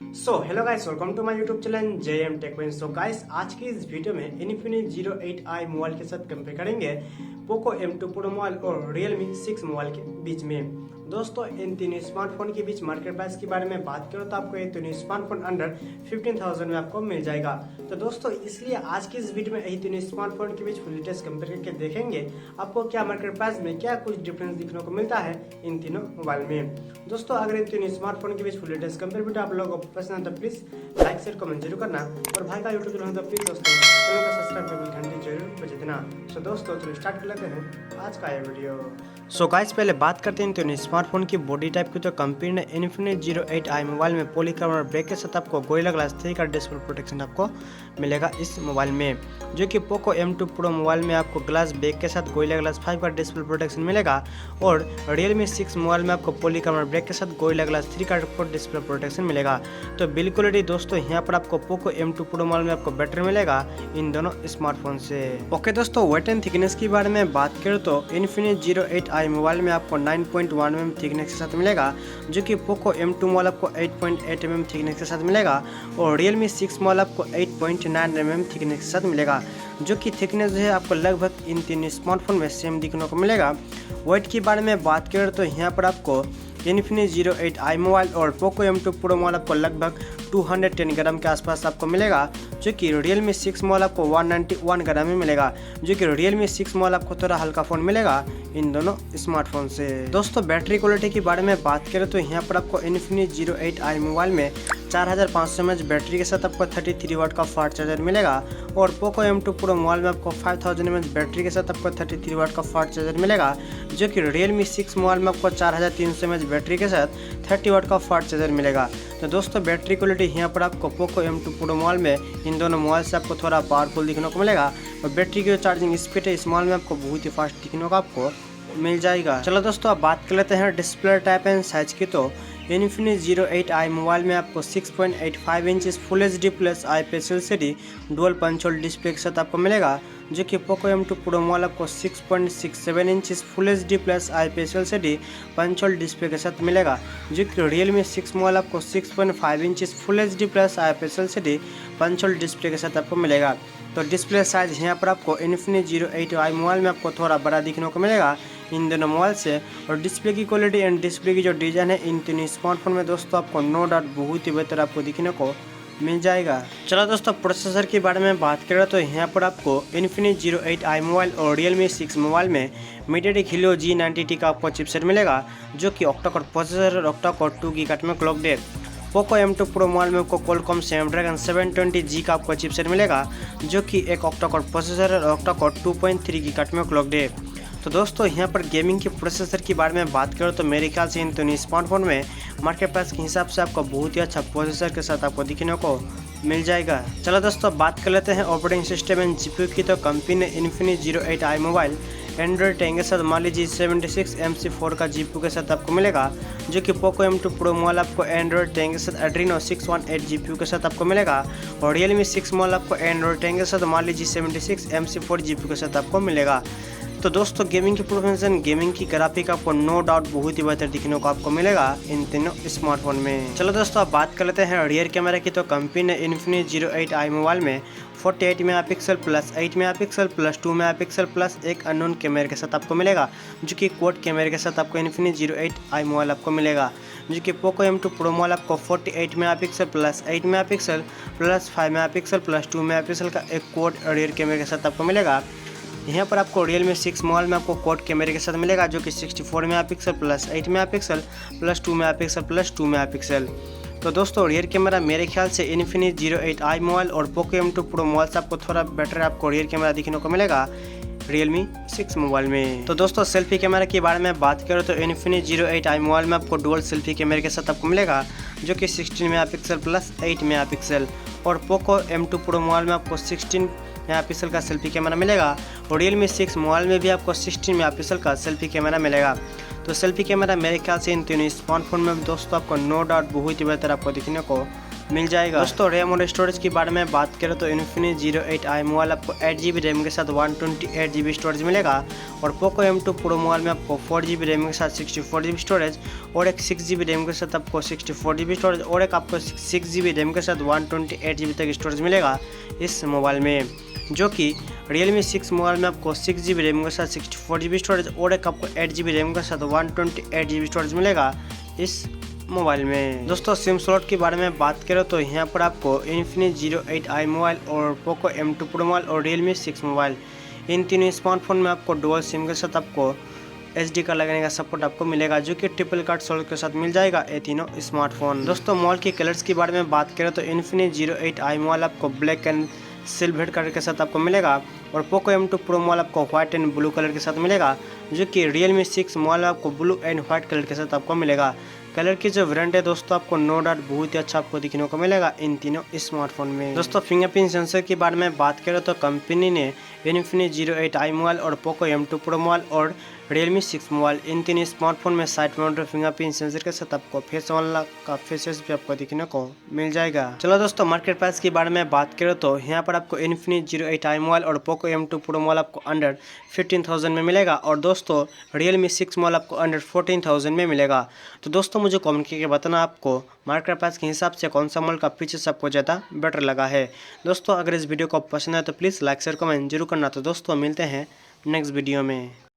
Hello guys, welcome to my YouTube channel JM tech. So guys, आज की इस video में Infinix 08i मोबाइल के साथ कंपेयर करेंगे पोको M2 Pro मोबाइल और Realme 6 मोबाइल के बीच में। दोस्तों, इन तीनों स्मार्टफोन के बीच मार्केट प्राइस के बारे में बात करो तो आपको ये तीनों स्मार्टफोन अंडर 15,000 में आपको मिल जाएगा। तो दोस्तों, इसलिए आज की इस वीडियो में यही तीनों स्मार्टफोन के बीच फुल डिटेल्स कंपेयर करके देखेंगे आपको क्या मार्केट प्राइस में क्या कुछ डिफरेंस दिखने को मिलता है इन तीनों मोबाइल में। दोस्तों, अगर इन तीनों स्मार्टफोन के बीच फुल डिटेल्स कंपेयर वीडियो आप लोगों को पसंद है तो प्लीज लाइक शेयर कमेंट जरूर करना, और भाई का यूट्यूब चैनल तो प्लीज दोस्तों चैनल को सब्सक्राइब कर घंटी जरूर बजा देना। सो दोस्तों, चलो स्टार्ट कर लेते हैं आज का ये वीडियो। सो गाइस, पहले बात करते हैं तो स्मार्टफोन की बॉडी टाइप की। तो कंपनी ने Infinix 08i मोबाइल में पॉलीकार्बोनेट ब्रेक के साथ आपको गोरिल्ला ग्लास 3 का डिस्प्ले प्रोटेक्शन आपको मिलेगा इस मोबाइल में, जो कि पोको M2 Pro मोबाइल में आपको ग्लास बैक के साथ गोरिल्ला ग्लास 5 का डिस्प्ले प्रोटेक्शन मिलेगा, और Realme 6 मोबाइल में आपको पॉलीकार्बोनेट ब्रेक के साथ गोरिल्ला ग्लास 3 का डिस्प्ले प्रोटेक्शन मिलेगा। तो बिल्कुल रेडी दोस्तों, यहाँ पर आपको पोको M2 Pro मोबाइल में आपको बेटर मिलेगा इन दोनों स्मार्टफोन से। ओके दोस्तों, वेट एंड थिकनेस की बारे में बात करें तो Infinix 08i मोबाइल में आपको 9.1 mm थिकनेस के साथ मिलेगा, जो कि पोको M2 मोबाइल आपको 8.8 mm थिकनेस के साथ मिलेगा, और Realme 6 मोबाइल आपको 8.9 mm थिकनेस के साथ मिलेगा, जो कि थिकनेस जो है आपको लगभग इन तीन स्मार्टफोन में सेम दिखने को मिलेगा। वेट के बारे में बात करें तो यहाँ पर आपको Infinix 08i मोबाइल और पोको M2 Pro मोबाइल आपको लगभग 210 ग्राम के आसपास आपको मिलेगा, जो कि Realme 6 मोबाइल आपको 191 ग्राम में मिलेगा, जो कि Realme 6 मोबाइल आपको थोड़ा हल्का फ़ोन मिलेगा इन दोनों स्मार्टफोन से। दोस्तों, बैटरी क्वालिटी के बारे में बात करें तो यहाँ पर आपको Infinix 08i मोबाइल में 4500 mAh बैटरी के साथ आपको 33 वाट का फास्ट चार्जर मिलेगा, और पोको M2 Pro मोबाइल में आपको 5000 mAh बैटरी के साथ आपको 33 वाट का फास्ट चार्जर मिलेगा, जो कि Realme 6 मोबाइल में आपको 4300 mAh बैटरी के साथ 30 वाट का फास्ट चार्जर मिलेगा। तो दोस्तों, बैटरी क्वालिटी यहाँ पर आपको पोको M2 Pro मोबाइल में इन दोनों मोबाइल से आपको थोड़ा पावरफुल दिखने को मिलेगा, और बैटरी की जो चार्जिंग स्पीड है इस मोबाइल में आपको बहुत ही फास्ट दिखने को आपको मिल जाएगा। चलो दोस्तों, अब बात कर लेते हैं डिस्प्ले टाइप एंड साइज की। तो Infinix 08i मोबाइल में आपको 6.85 inch full HD plus IPS LCD dual punch hole display के साथ आपको मिलेगा, जो कि पोको M2 Pro मोबाइल आपको 6.67 inch full HD plus IPS LCD punch hole display के साथ मिलेगा, जो कि Realme 6 मोबाइल आपको 6.5 inch full HD plus IPS LCD punch hole display के साथ आपको मिलेगा। तो डिस्प्ले साइज यहाँ पर आपको Infinix 08i मोबाइल में आपको थोड़ा बड़ा दिखने को मिलेगा इन दोनों मोबाइल से, और डिस्प्ले की क्वालिटी एंड डिस्प्ले की जो डिज़ाइन है इन तीनों स्मार्टफोन में दोस्तों आपको नो डाउट बहुत ही बेहतर आपको दिखने को मिल जाएगा। चलो दोस्तों, प्रोसेसर के बारे में बात करें तो यहाँ पर आपको Infinix 08i मोबाइल और Realme 6 मोबाइल में MediaTek Helio G90T का आपको चिपसेट मिलेगा, जो कि ऑक्टा-कोर प्रोसेसर और ऑक्टा-कोर 2 गीगाहर्ट्ज में क्लॉक्ड है। पोको M2 Pro मोबाइल में आपको Qualcomm Snapdragon 720G का आपको चिपसेट मिलेगा, जो कि एक ऑक्टा-कोर प्रोसेसर और ऑक्टा-कोर 2.3 गीगाहर्ट्ज में क्लॉक्ड है। तो दोस्तों, यहाँ पर गेमिंग के प्रोसेसर के बारे में बात करो तो मेरे ख्याल से इन दोनों स्मार्टफोन में मार्केट प्राइस के हिसाब से आपको बहुत ही अच्छा प्रोसेसर के साथ आपको दिखने को मिल जाएगा। चलो दोस्तों, बात कर लेते हैं ऑपरेटिंग सिस्टम एंड GPU की। तो कंपनी ने Infinix 08i मोबाइल एंड्रॉइड 10 के साथ मान लीजिए 76 MC4 का GPU के साथ आपको मिलेगा, जो कि पोको M2 Pro मोबाइल आपको एंड्रॉइड 10 के साथ Adreno 618 GPU के साथ आपको मिलेगा, और Realme 6 मोबाइल आपको एंड्रॉइड 10 के साथ मान लीजिए 76 MC4 GPU के साथ आपको मिलेगा। तो दोस्तों, गेमिंग की परफॉर्मेंस एंड गेमिंग की ग्राफिक आपको नो डाउट बहुत ही बेहतर दिखने को आपको मिलेगा इन तीनों स्मार्टफोन में। चलो दोस्तों, अब बात कर लेते हैं रियर कैमरा की। तो कंपनी ने Infinix 08i मोबाइल में 48 megapixel plus 8 megapixel plus 2 megapixel plus एक अननोन कैमरे के साथ आपको मिलेगा, जो कि क्वाड कैमरे के साथ आपको Infinix 08i मोबाइल आपको मिलेगा, जो कि पोको M2 Pro मोबाइल आपको 48 megapixel plus 8 megapixel plus 5 megapixel plus 2 megapixel का एक क्वाड रियर कैमरे के साथ आपको मिलेगा। यहाँ पर आपको Realme 6 मोबाइल में आपको क्वाड कैमरे के साथ मिलेगा, जो कि 64 megapixel plus 8 megapixel plus 2 megapixel plus 2 megapixel. तो दोस्तों, रियर कैमरा मेरे ख्याल से Infinix 08i मोबाइल और पोको M2 Pro मोबाइल से आपको थोड़ा बेटर आपको रियर कैमरा दिखने को मिलेगा Realme 6 मोबाइल में। तो दोस्तों, सेल्फी कैमरा के बारे में बात करें तो Infinix 08i मोबाइल में आपको डुअल सेल्फी कैमरे के साथ आपको मिलेगा, जो कि 16 मेगापिक्सल प्लस 8 मेगापिक्सल, और पोको M2 Pro मोबाइल में आपको 16 मेगापिक्सल का सेल्फी कैमरा मिलेगा, और Realme 6 मोबाइल में भी आपको 16 मेगापिक्सल का सेल्फी कैमरा मिलेगा। तो सेल्फी कैमरा मेरे ख्याल से इन तीनों स्मार्टफोन में दोस्तों आपको नो डाउट बहुत ही बेहतर आपको देखने को मिल जाएगा। दोस्तों रैम और स्टोरेज के बारे में बात करें तो Infinix 08i मोबाइल आपको 8GB रैम के साथ 128GB स्टोरेज मिलेगा और पोको M2 प्रो मोबाइल में आपको 4GB रैम के साथ 64GB स्टोरेज और एक 6GB रैम के साथ आपको 64GB स्टोरेज और एक आपको 6GB रैम के साथ 128GB तक स्टोरेज मिलेगा इस मोबाइल में, जो कि Realme 6 मोबाइल में आपको 6GB रैम के साथ 64GB स्टोरेज और एक आपको 8GB रैम के साथ 128GB स्टोरेज मिलेगा इस मोबाइल में। दोस्तों सिम स्लॉट के बारे में बात करें तो यहाँ पर आपको Infinix 08i मोबाइल और पोको M2 प्रो मोबाइल और Realme 6 मोबाइल इन तीनों स्मार्टफोन में आपको डुअल सिम के साथ आपको SD कार्ड लगाने का सपोर्ट आपको मिलेगा, जो कि ट्रिपल कार्ड स्लॉट के साथ मिल जाएगा ये तीनों स्मार्टफोन। दोस्तों मोबाइल के कलर्स के बारे में बात करें तो Infinix 08i मोबाइल आपको ब्लैक एंड सिल्वर कलर के साथ आपको मिलेगा और पोको M2 प्रो मोबाइल आपको व्हाइट एंड ब्लू कलर के साथ मिलेगा, जो कि Realme 6 मोबाइल आपको ब्लू एंड व्हाइट कलर के साथ आपको मिलेगा। कलर की जो वेरिएंट है दोस्तों आपको नो डाउट बहुत ही अच्छा आपको दिखने को मिलेगा इन तीनों स्मार्टफोन में। दोस्तों फिंगरप्रिंट सेंसर के बारे में बात करें तो कंपनी ने Infinix 08i मोबाइल और पोको M2 प्रो मोबाइल और Realme 6 मोबाइल इन तीन स्मार्टफोन में साइड माउंटेड फिंगरप्रिंट सेंसर के साथ आपको फेस अनलॉक का फीचर्स भी आपको दिखने को मिल जाएगा। चलो दोस्तों मार्केट प्राइस के बारे में बात करें तो यहाँ पर आपको Infinix 08i मोबाइल और पोको M2 प्रो मोबाइल आपको अंडर 15,000 में मिलेगा और दोस्तों Realme 6 मोबाइल आपको अंडर 14,000 में मिलेगा। तो दोस्तों मुझे कमेंट करके बताना आपको मार्केट प्राइस के हिसाब से कौन सा मोबाइल का फीचर्स आपको ज़्यादा बेटर लगा है। दोस्तों अगर इस वीडियो को पसंद है तो प्लीज़ लाइक शेयर कमेंट जरूर करना। तो दोस्तों मिलते हैं नेक्स्ट वीडियो में।